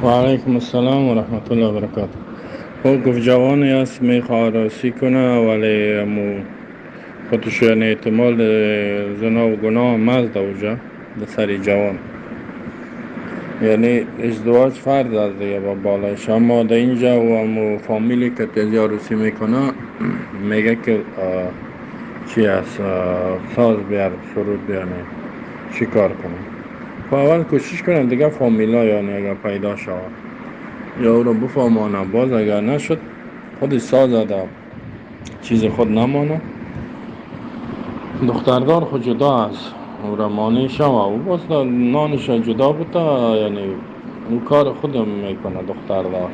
و علیکم السلام و رحمت الله و برکاته. خب گفت جوانی است میخواد عروسی کنه ولی خودش یعنی احتمال زنا و گناه مزد اوجه در سری جوان، یعنی ازدواج فرض است دیگه با بالایش، اما در اینجا و فامیلی که تازه عروسی میکنه میگه که چی است، ساز بیار سرود بیار، چی کار کنه. خب اول کوشش کنم دیگه فامیلا، یعنی اگر پیدا شود یا او رو بفهمانه، باز اگر نشد خود ساز ده چیز خود نمانه. دختردار خود جدا است، او را مانع شوه و باز نانش جدا بوده، یعنی او کار خودم میکنه دختردار،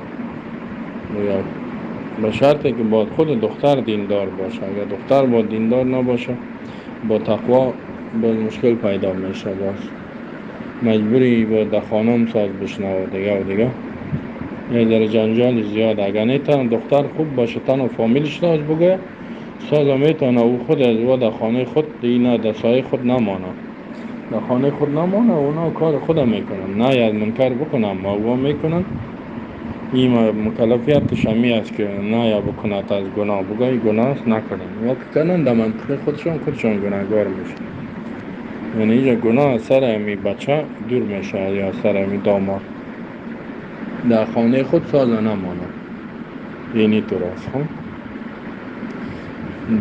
یا به شرطی که باید خود دختر دیندار باشه. اگر دختر با دیندار نباشه، با تقوا باز مشکل پیدا میشه، باز مجبوری با در خانم ساز بشنو و دیگه و دیگه، یه ذره جنجال زیاد. اگر نیتن دختر خوب باشه تن و فامیلش ساز بگه، ساز میتونه او خود از و در خانه خود دینا در سایه خود نمانه، در خانه خود نمانه، اونا کار خودم میکنن، نه از منکر بکنم ما او میکنن. این مکلفیت شمی است که نه یا بکنات از گناه بگه گناه است نکنن، یا که کنن در منطقه خودشون گناهگار میشه. یعنی اینجا گناه از سر امی بچه دور میشه یا سر امی داماد، در خانه خود ساز نمانه. یعنی تو راست خب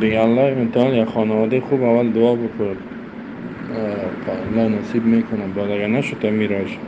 دیگه الله امتحان یا خانواده خوب اول دعا بکن، الله نصیب میکنه، بعد اگر نشد میراش